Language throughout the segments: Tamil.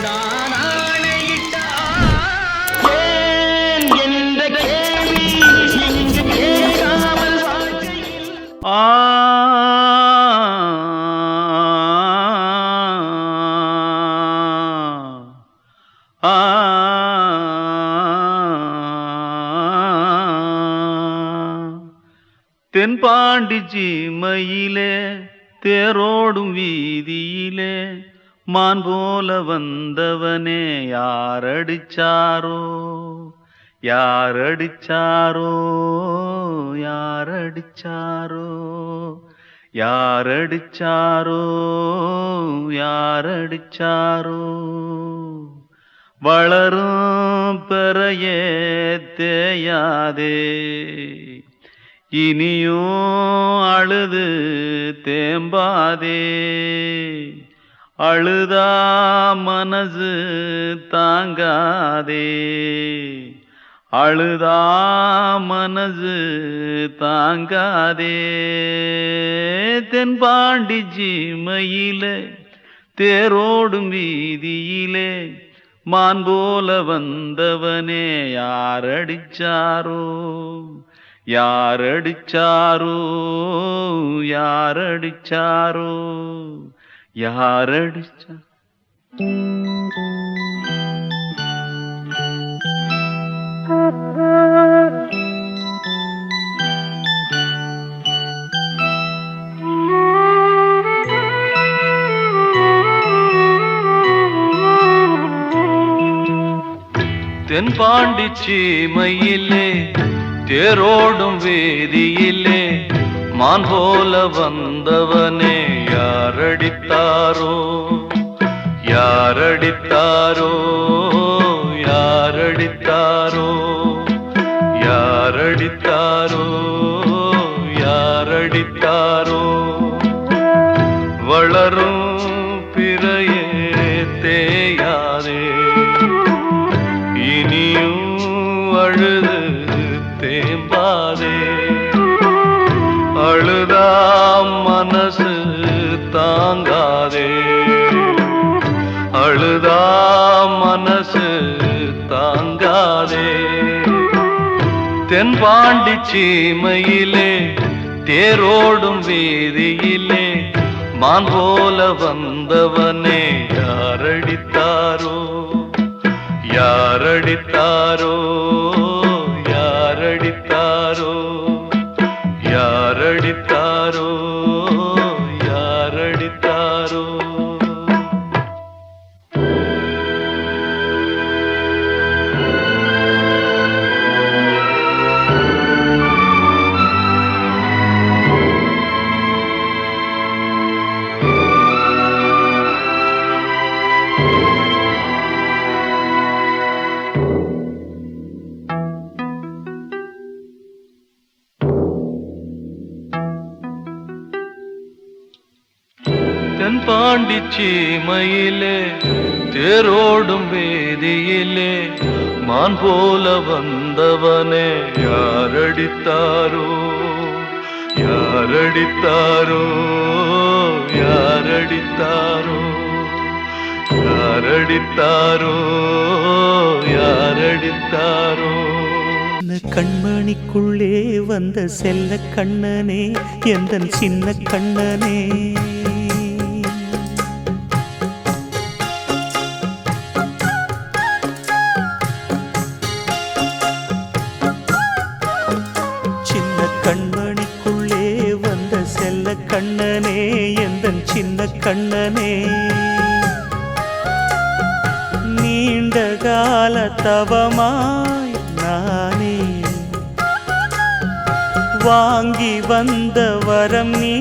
நான் ஆணையிட்டால் ஏன் என்ற கேள்வி இங்கு கேட்காமல் வாழ்க்கையில் தென்பாண்டி சீமையிலே தேரோடும் வீதியிலே மான் போல வந்தவனே யாரடிச்சாரோ யாரடிச்சாரோ யாரடிச்சாரோ யாரடிச்சாரோ யாரடிச்சாரோ வளரும் பெறையே தேயாதே இனியும் அழுது தேம்பாதே அழுதா மனசு தாங்காதே அழுதா மனசு தாங்காதே தென்பாண்டி சீமையிலே தேரோடும் வீதியிலே மான் போல வந்தவனே யாரடிச்சாரோ யாரடிச்சாரோ யாரடிச்சாரோ யாரடிச்சா தென்பாண்டி சீமையிலே தேரோடும் வேதியிலே மான் போல வந்தவனே யாரடித்தாரோ யாரடித்தாரோ யாரடித்தாரோ யாரடித்தாரோ யாரடித்தாரோ வளரும் பிறையே தேயாதே இனியும் அழுது தேம்பாதே அழுதா மனசு தாங்காதே அழுதா மனசு தாங்காதே தென்பாண்டி சீமையிலே தேரோடும் வீதியிலே மான் போல வந்தவனே யாரடித்தாரோ யாரடித்தாரோ யாரடித்தாரோ யாரடித்தாரோ யாரடித்தாரோ தென்பாண்டி சீமையிலே தேரோடும் வேதியிலே மான் போல வந்தவனே யாரடித்தாரோ யாரடித்தாரோ யாரடித்தாரோ யாரடித்தாரோ யாரடித்தாரோ கண்மணிக்குள்ளே வந்த செல்ல கண்ணனே எந்தன் சின்ன கண்ணனே கண்மணிக்குள்ளே வந்த செல்ல கண்ணனே எந்தன் சின்ன கண்ணனே நீண்ட கால தவமாய் நானே வாங்கி வந்த வரம் நீ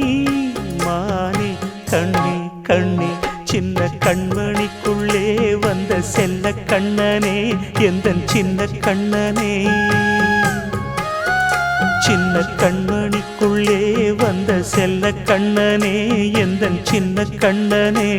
மானே கண்ணே கண்ணே சின்ன கண்மணிக்குள்ளே வந்த செல்ல கண்ணனே எந்தன் சின்ன கண்ணனே சின்ன கண்மணிக்குள்ளே வந்த செல்ல கண்ணனே எந்தன் சின்ன கண்ணனே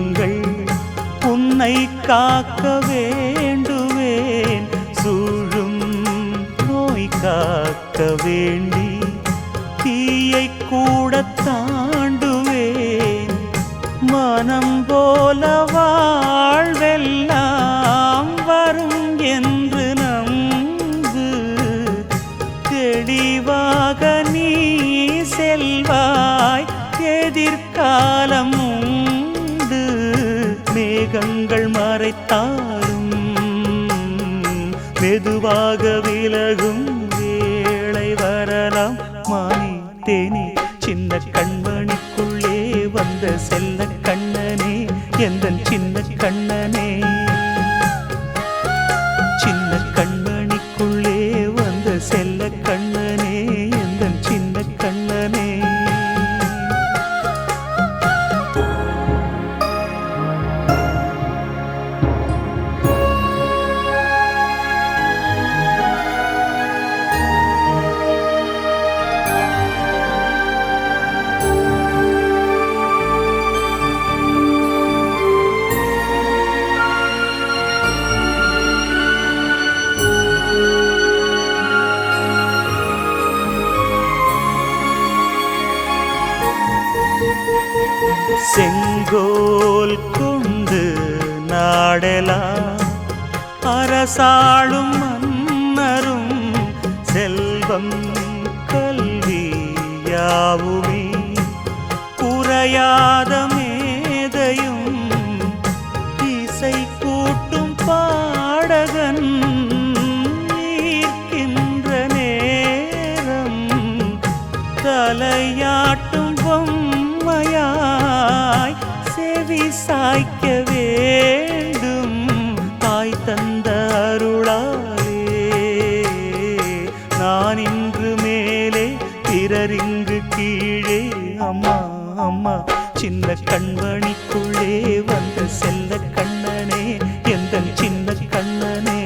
தெய்வங்கள் உன்னை காக்க வேண்டுவேன், சூழும் நோய் காக்க வேண்டி தீயை கூட தாண்டுவேன். மனம் போல வாழ்வெல்லாம் வரும் என்று நம்பு, தெளிவாக நீ செல்வாய், எதிர்காலம் உண்டு. மேகங்கள் மறைத்தாலும் மெதுவாக விலகும் வேளை வரலாம். மானே தேனே சின்ன கண்மணிக்குள்ளே வந்த செல்ல கண்ணனே, எந்தன் சின்ன கண்ணனே. சின்ன கண்மணிக்குள்ளே வந்த செல்ல கண்ணனே, எந்தன் சின்ன கண்ணனே. செங்கோல் கொண்டு நாடெலாம் அரசாளும் மன்னரும், செல்வம் கல்வி யாவுமே குறையாத மேதையும், இசை கூட்டும் பாடகன் ஈர்க்கின்ற நேரம், தலையாட்டும் பொம்மையாய் செவி சாய்க்க வேண்டும். தாய் தந்த அருளாலே நான் இன்று மேலே, பிறரிங்கு கீழே. அம்மா அம்மா சின்ன கண்மணிக்குள்ளே வந்த செல்ல கண்ணனே, எந்தன் சின்ன கண்ணனே.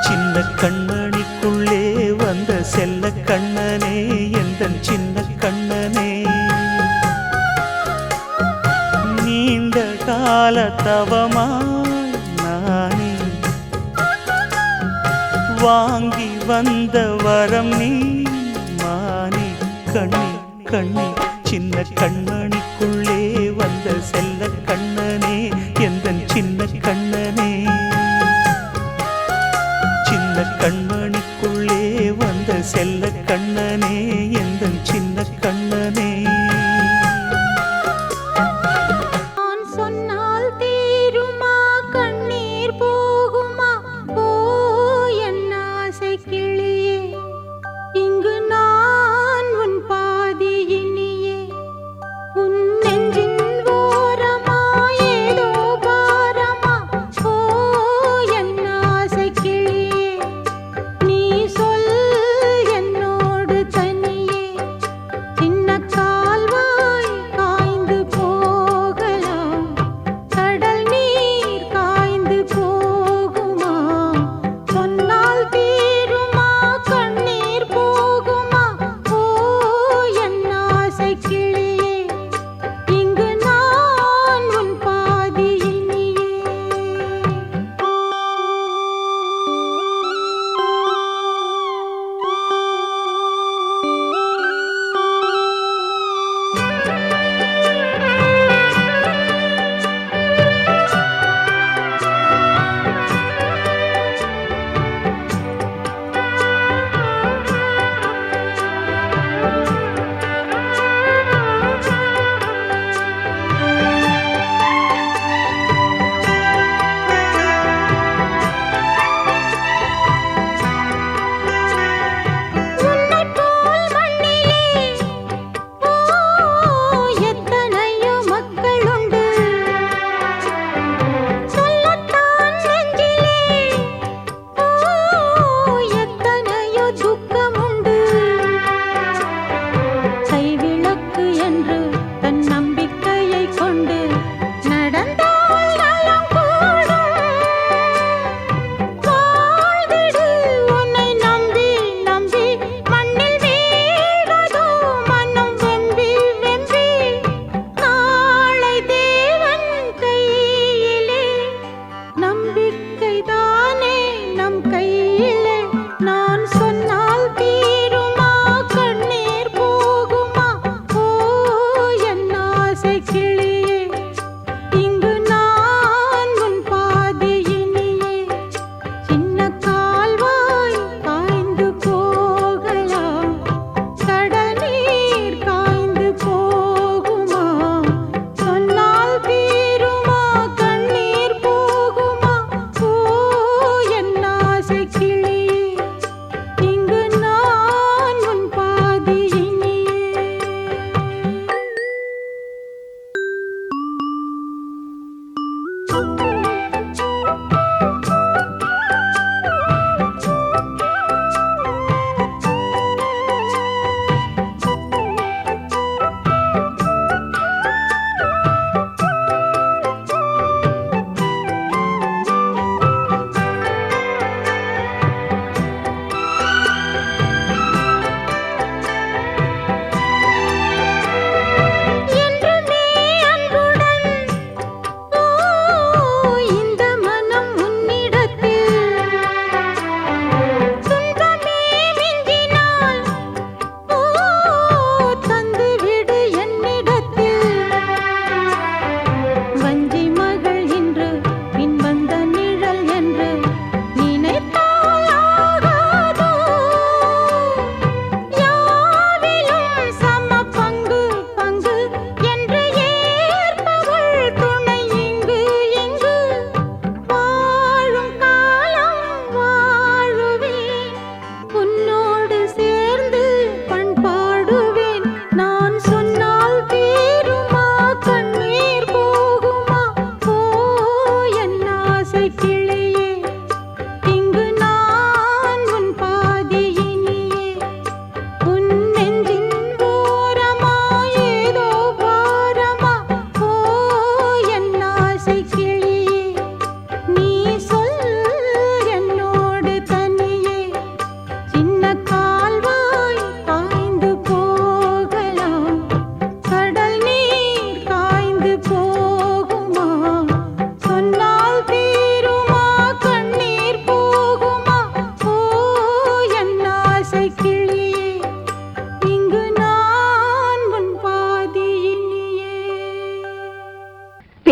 சின்ன கண்மணிக்குள்ளே வந்த செல்ல கண்ணனே, எந்தன் சின்ன கண்ணனே. நீண்ட கால தவமாய் நானே வாங்கி வந்த வரம் நீ, மானே கண்ணே கண்ணே. சின்ன கண்மணிக்குள்ளே வந்த செல்ல கண்ணனே, எந்தன் சின்ன கண்ணனே. சின்ன கண்மணிக்குள்ளே வந்த செல்ல கண்ணனே, எந்தன் சின்ன கண்ணனே.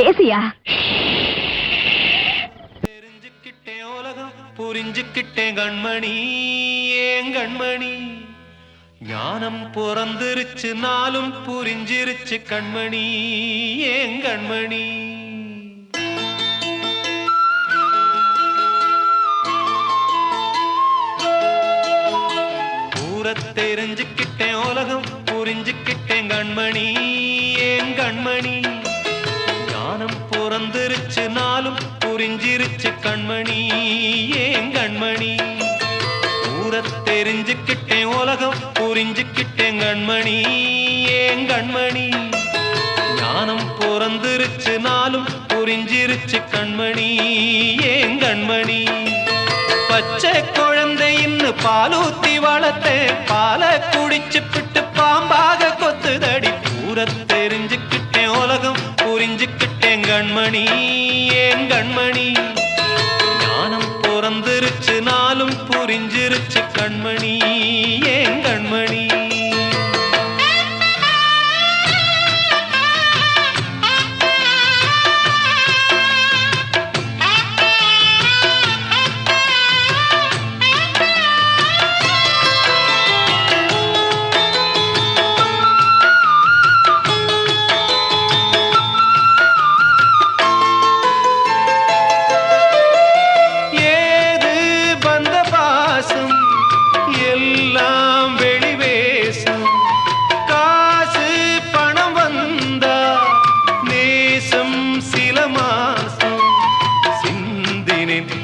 பேசியா? தெரிஞ்சுக்கிட்டேன் உலகம் புரிஞ்சுக்கிட்டேன் கண்மணி ஏன் கண்மணி ஞானம் பிறந்திருச்சு நாளும் புரிஞ்சிருச்சு கண்மணி ஏன் கண்மணி ஊரை தெரிஞ்சுக்கிட்டேன் உலகம் புரிஞ்சுக்கிட்டேன் கண்மணி ஏன் கண்மணி ஞானம் பிறந்திருச்சு நாளும் புரிஞ்சிருச்சு கண்மணி ஏன் கண்மணி ஊரை தெரிஞ்சுக்கிட்டேன் உலகம் புரிஞ்சுக்கிட்டேன் கண்மணி ஏன் கண்மணி ஞானம் பிறந்திருச்சு நாளும் புரிஞ்சிருச்சு கண்மணி ஏன் கண்மணி பச்சை குழந்தை இன்னும் பாலூத்தி வளர்த்தேன் பாலை குடிச்சு பிட்டு பாம்பாக கொத்துதடி ஊரை தெரிஞ்சுக்கிட்டேன் உலகம் புரிஞ்சுக்கிட்டேன் கண்மணி ஏன் கண்மணி ஞானம் பிறந்திருச்சு நாளும் புரிஞ்சிருச்சு கண்மணி ஏன் கண்மணி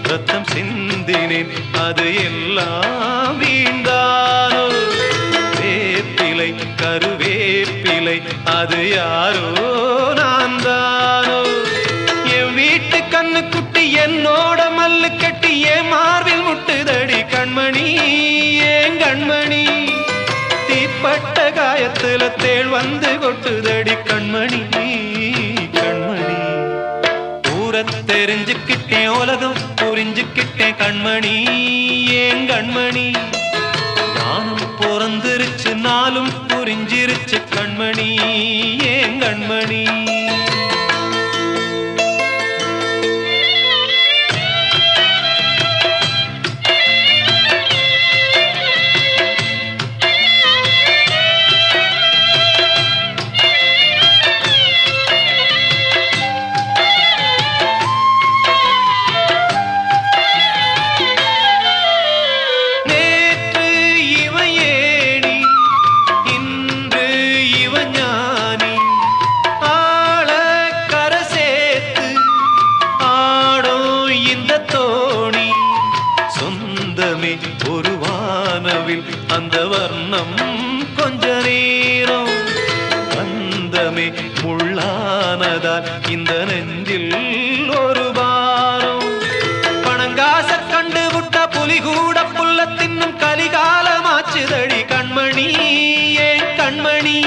ரத்தம் சிந்தினேன் அது எல்லாம் வீண்டானோ வேப்பிலை கருவேப்பிலை அது யாரோ நான் தானோ என் வீட்டு கண்ணு குட்டி என்னோட மல்லு கட்டி என் மார்பில் முட்டுதடி கண்மணி ஏன் கண்மணி தீப்பட்ட காயத்துல தேள் வந்து கொட்டுதடி கண்மணி கண்மணி ஊரை தெரிஞ்சுக்கிட்டேன் உலகம் புரிஞ்சுக்கிட்டேன் கண்மணி ஏன் கண்மணி ஞானம் பிறந்திருச்சு நாளும் புரிஞ்சிருச்சு கண்மணி ஏன் கண்மணி ஒரு வானவில் அந்த வர்ணம் கொஞ்ச நேரம் வந்தமே முள்ளானதால் இந்த நெஞ்சில் ஒரு பாரம் பணங்காச கண்டு விட்ட புலி கூட புல்ல தின்னும் கலிகாலமாச்சுதடி கண்மணி ஏன் கண்மணி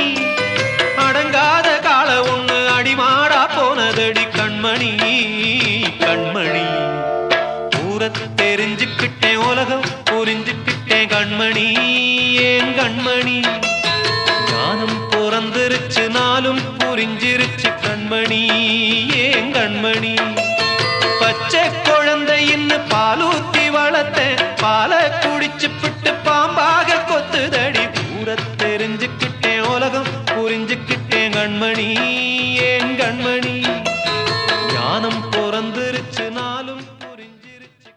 அடங்காத கால ஒண்ணு அடிமாடா போனதடி கண்மணி கண்மணி ஊரை தெரிஞ்சுக்கிட்டேன் உலகம் புரிஞ்சுக்கிட்டேன் கண்மணி ஏன் கண்மணி ஞானம் பிறந்திருச்சு நாளும் புரிஞ்சிருச்சு கண்மணி ஏன் கண்மணி பச்சை குழந்தை இன்னும் பாலூத்தி வளர்த்தேன் பாலை குடிச்சு பிட்டு பாம்பாக கொத்துதடி ஊரை தெரிஞ்சுக்கிட்டேன் உலகம் புரிஞ்சுக்கிட்டேன் கண்மணி ஏன் கண்மணி ஞானம் பிறந்திருச்சு நாளும் புரிஞ்சிருச்சு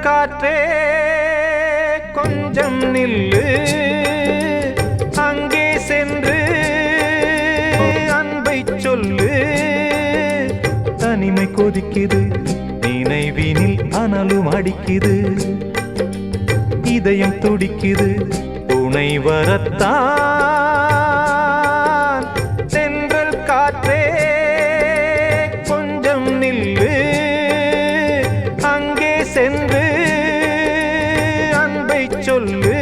காற்றே கொஞ்சம் நில்லு அங்கே சென்று அன்பை சொல்லு தனிமை கொதிக்குது நினைவினில் அனலும் அடிக்குது இதயம் துடிக்குது துணை வரத்தான் தென்றல் காற்றே கொஞ்சம் நில்லு அங்கே சென்று அன்பை சொல்லு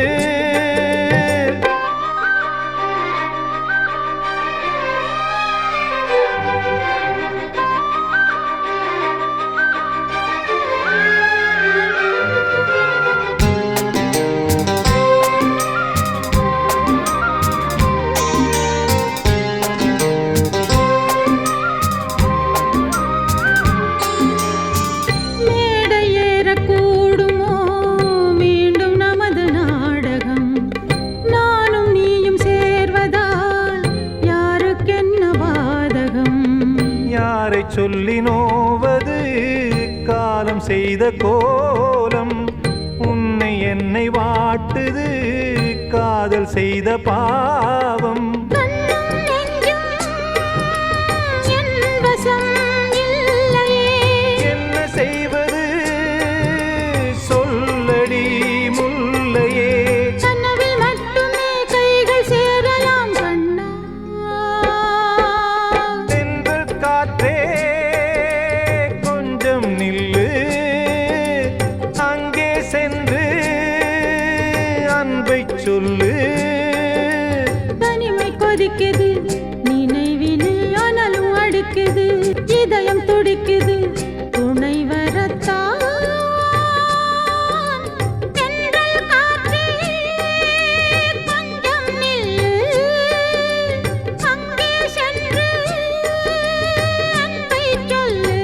சொல்லி நோவது காலம் செய்த கோலம் உன்னை என்னை வாட்டுது காதல் செய்த பாவம் என்ன செய்வது சொல்லடி முல்லையே கனவில் மட்டுமே கைகள் சேரலாம் கண்ணா தென்றல் காற்றே நில்லு அங்கே சென்று அன்பை சொல்லு தனிமை கொதிக்குது நினைவினில் அனலும் அடிக்குது இதயம் துடிக்குது துணை வரத்தான் தென்றல் காற்றே கொஞ்சம் நில்லு அங்கே சென்று அன்பை சொல்லு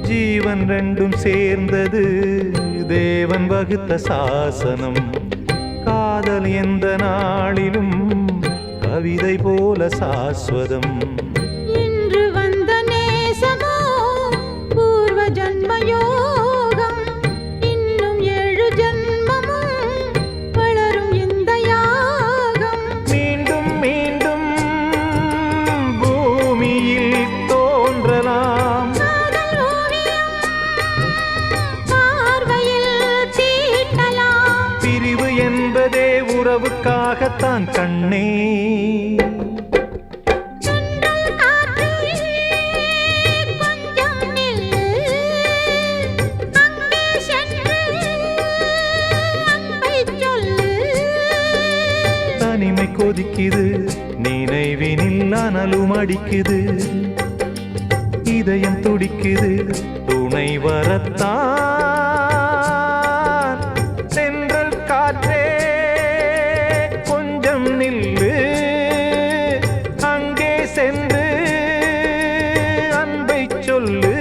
ஜீவன் ரெண்டும் சேர்ந்தது தேவன் வகுத்த சாசனம் காதல் எந்த நாளிலும் கவிதை போல சாஸ்வதம் இன்று வந்த நேசமோ பூர்வ ஜன்ம யோகம் இன்னும் 7 ஜன்மமும் வளரும் இந்த யாகம் மீண்டும் மீண்டும் பூமியில் தோன்றலாம் பிரிவு என்பதே உறவுக்காகத்தான் கண்ணே தனிமை கொதிக்குது நினைவினில் அனலும் அடிக்குது இதயம் துடிக்குது துணை வரத்தான் தென்றல் காற்றே கொஞ்சம் நில்லு அங்கே சென்று அன்பை சொல்லு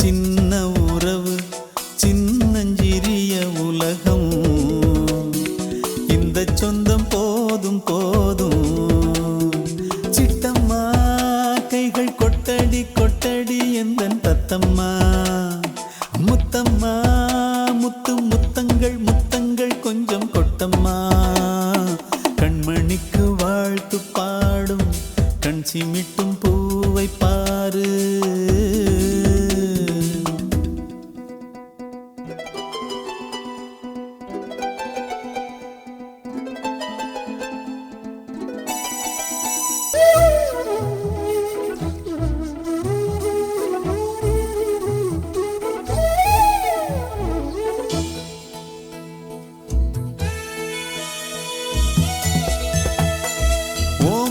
சின்ன உறவு சின்னஞ்சிறிய உலகம் இந்த சொந்தம் போதும் போதும் சிட்டம்மா கைகள் கொட்டடி கொட்டடி எந்தன் தத்தம்மா முத்தம்மா முத்து முத்தங்கள் முத்தங்கள் கொஞ்சம் கொட்டம்மா கண்மணிக்கு வாழ்த்து பாடும் கண் சிமிட்டும் பூவை பாரு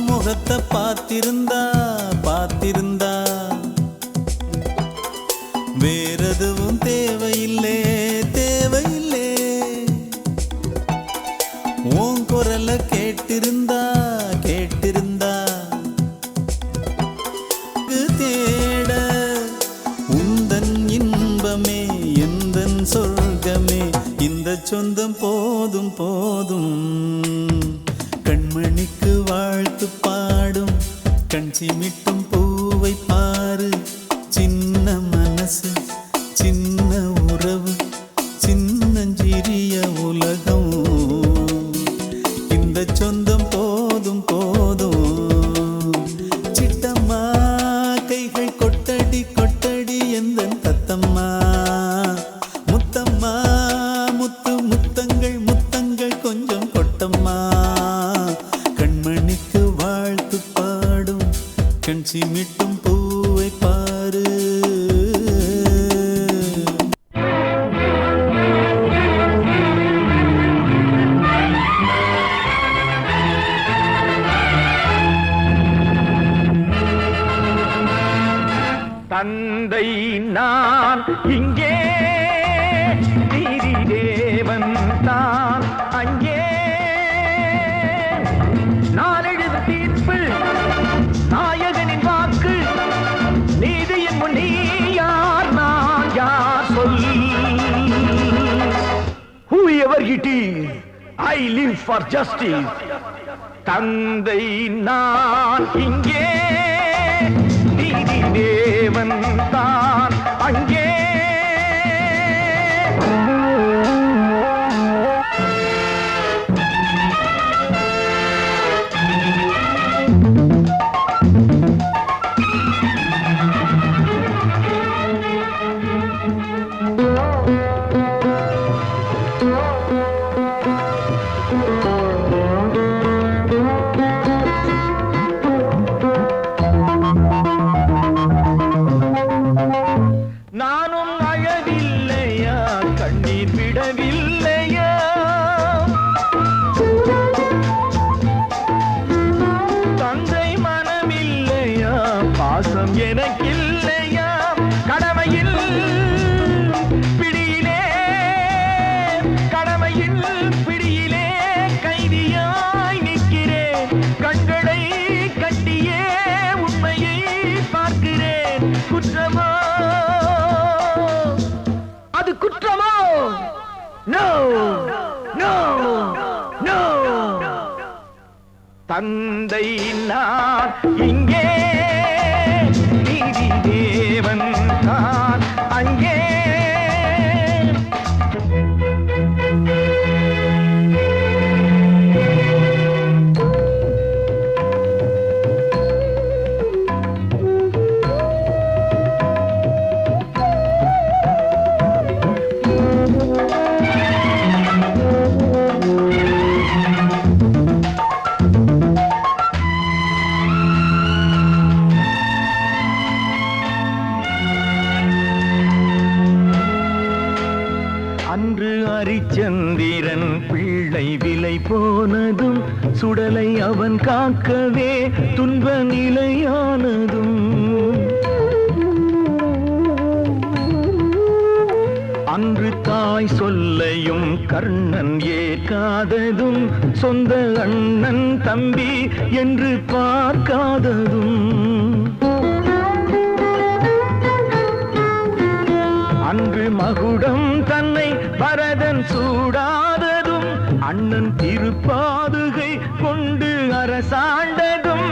முகத்தை பார்த்திருந்தா பார்த்திருந்தா வேறெதுவும் தேவையில்லை தேவையில்லை உன் குரல கேட்டிருந்தா கேட்டிருந்தா தேட உந்தன் இன்பமே எந்தன் சொர்க்கமே இந்த சொந்தம் போதும் போதும் கண்மணிக்கு வாழ்த்து பாடும் கண் சிமிட்டும் பூவை பாரு சின்ன மனசு சின்ன உறவு சின்னஞ்சிறிய உலகம் இந்த சொந்தம் போதும் போதும் சிட்டம்மா கைகள் கொட்டடி கொட்டடி எந்தன் தத்தம்மா முத்தம்மா முத்து முத்தங்கள் முத்தங்கள் கொஞ்சம் கொட்டம்மா கண்மணிக்கு வாழ்த்து பாடும் கண் சிமிட்டும் பூவை பாரு தந்தை நான் இங்கே நீதி தேவன் தான் அங்கே நான் எழுது தீர்ப்பு நாயகனின் வாக்கு நீதியின் முன் நீ யார் நான் யார் சொல் whoever it is I live for justice தந்தை நான் இங்கே நீதி தேவன் தான் அங்கே நானும் அழவில்லையா கண்ணீர் விடவில்லையா தந்தை மனமில்லையா பாசம் எனக்கில்லையா கடமையில் பிடியிலே கடமையில் பிடியிலே கைதியாய் நிற்கிறேன் கண்களை கட்டியே உண்மையை பார்க்கிறேன் குற்றமா அது குற்றமோ நோ நோ நோ தந்தை நான் இங்கே நீதி தேவன் தான் அங்கே அன்று அரிச்சந்திரன் பிள்ளை விலை போனதும் சுடலை அவன் காக்கவே துன்ப நிலையானதும் அன்று தாய் சொல்லையும் கர்ணன் ஏற்காததும் சொந்த அண்ணன் தம்பி என்று பார்க்காததும் அன்று மகுடம் தன்னை பரதன் சூடாததும் அண்ணன் திருப்பாதுகை கொண்டு அரசாண்டதும்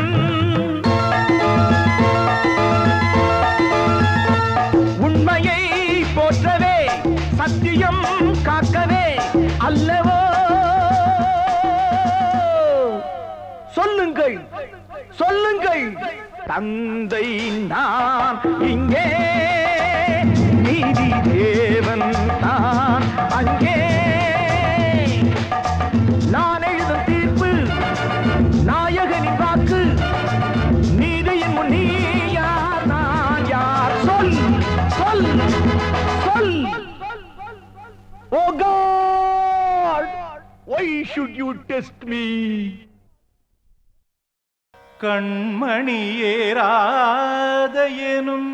உண்மையை போற்றவே சத்தியம் காக்கவே அல்லவோ சொல்லுங்கள் சொல்லுங்கள் தந்தை நான் இங்கே நீதி தேவன் தான் அங்கே நான் எழுதும் தீர்ப்பு நாயகனின் வாக்கு நீதியின் முன் நீ யார் நான் யார் சொல் சொல் சொல் Oh God, why should you test me? கண்மணியேராத எனும்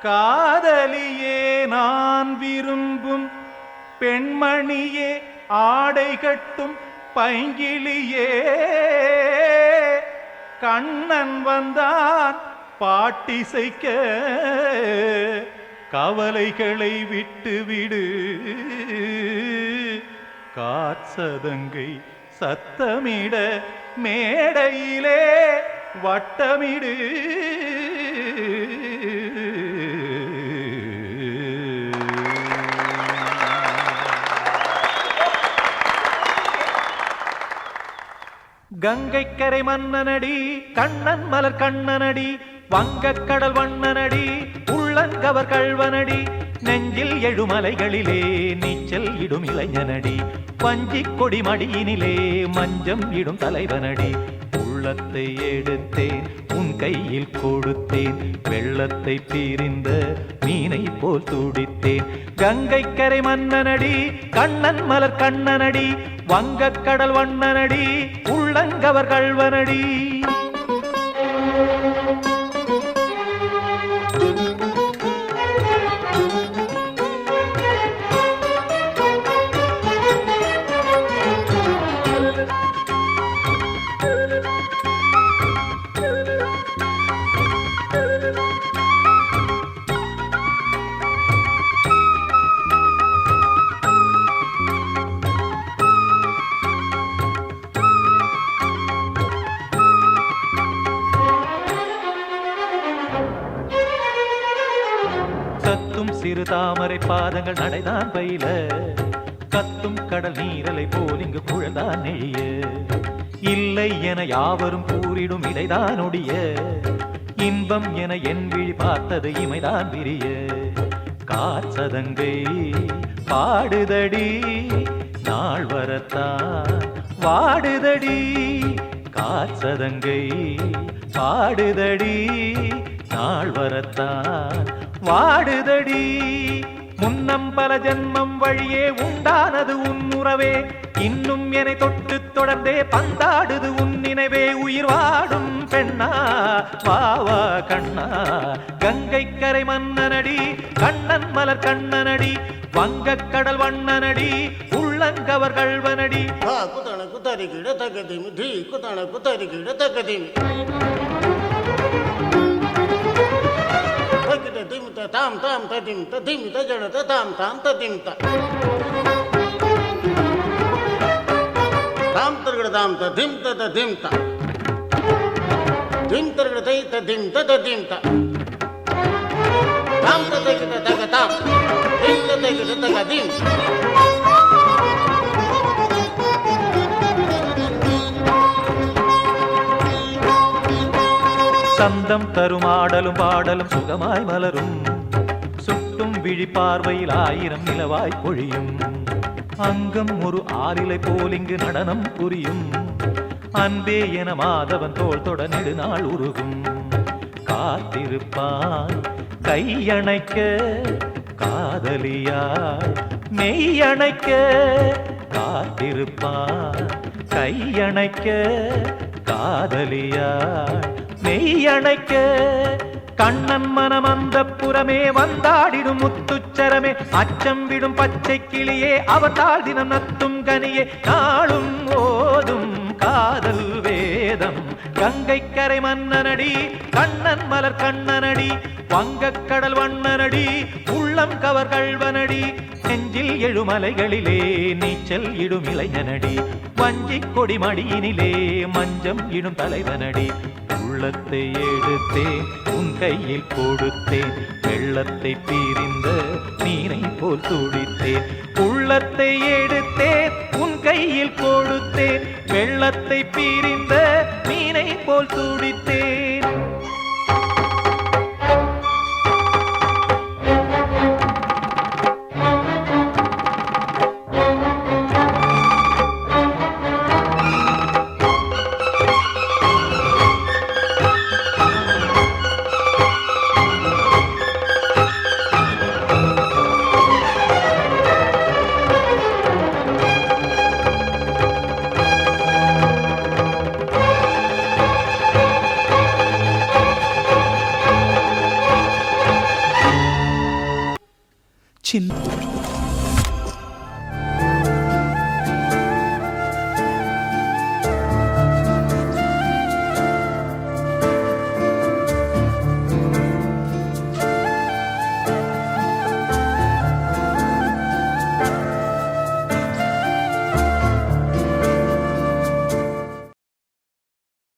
காதலியே நான் விரும்பும் பெண்மணியே ஆடை கட்டும் பைங்கிளியே கண்ணன் வந்தான் பாட்டிசைக்க கவலைகளை விட்டு விடு காற்சதங்கை சத்தமிட மேடையிலே வட்டமிடு கங்கைக்கரை மன்னனடி கண்ணன் மலர் கண்ணனடி வங்கக்கடல் வண்ணனடி உள்ளங்கவர் கள்வனடி நெஞ்சில் எழுமலைகளிலே நீச்சல் இடும் இளைஞனடி வஞ்சிக் கொடி மடியினிலே மஞ்சம் இடும் தலைவனடி உள்ளத்தை எடுத்தேன் உன் கையில் கொடுத்தேன் வெள்ளத்தை பிரிந்த மீனை போல் துடித்தேன் கங்கைக்கரை மன்னனடி கண்ணன் மலர் கண்ணனடி வங்கக்கடல் வண்ணனடி உள்ளங்கவர் கள்வனடி சிறு தாமரை பாதங்கள் நடைதான் பயில கத்தும் கடல் நீரலை போல் இங்கு குழல்தான் நெழிய இல்லை என யாவரும் கூறிடும் இடைதான் ஒடிய இன்பம் என என் விழி பார்த்தது இமைதான் விரிய காற்சதங்கை பாடுதடி நாள் வரத்தான் வாடுதடி காற்சதங்கை பாடுதடி நாள் வரத்தான் வாடுதடி முன்னம் பல ஜென்மம் வழியே உண்டானது உன் உறவே இன்னும் என்னை தொட்டு தொடர்ந்தே பந்தாடுது உன் நினைவே உயிர் வாடும் பெண்ணா வாவா கண்ணா கங்கைக்கரை மன்னனடி கண்ணன் மலர் கண்ணனடி வங்கக்கடல் வண்ணனடி உள்ளங்கவர் கள்வனடி குதண குத்தரிகிட தகதிமி தி குதண குத்தரிகிட தகதிமி திமித தாம் தாம் ததிமித திமித ஜடத தாம் தாம் ததிமித தாம் தர்கட தாம் ததிமித ததிமித திம் தர்கட தை ததிமித ததிமித தாம் ததகிட தக தாம் திம் ததகிட தக திம் சந்தம் தரும் ஆடலும் பாடலும் சுகமாய் மலரும் சுட்டும் விழி பார்வையில் ஆயிரம் நிலவாய் பொழியும் அங்கம் ஒரு ஆலிலை போல் இங்கு நடனம் புரியும் அன்பே என மாதவன் தோள் தொட நெடுநாள் உருகும் காத்திருப்பான் கையணைக்க காதலியாய் மெய்யணைக்க காத்திருப்பான் கையணைக்க காதலியாய் மெய்யணைக்க கண்ணன் மனம் அந்த புறமே வந்தாடிடும் முத்துச்சரமே அச்சம் விடும் பச்சை கிளியே அவர் தாழ் தினம் நத்தும் கனியே நாளும் ஓதும் காதல் வேதம் கங்கைக்கரை மன்னனடி கண்ணன் மலர் கண்ணனடி வங்கக்கடல் வண்ணனடி உள்ளம் கவர் கள்வனடி நெஞ்சில் எழுமலைகளிலே நீச்சல் இடும் இளைஞனடி வஞ்சிக் கொடி மடியினிலே மஞ்சம் இடும் தலைவனடி உள்ளத்தை எடுத்தேன் உன் கையில் கொடுத்தேன் வெள்ளத்தை பிரிந்த மீனை போல் துடித்தேன் உள்ளத்தை எடுத்தேன் உன் கையில் கொடுத்தேன் வெள்ளத்தை பிரிந்த மீனை போல் துடித்தேன்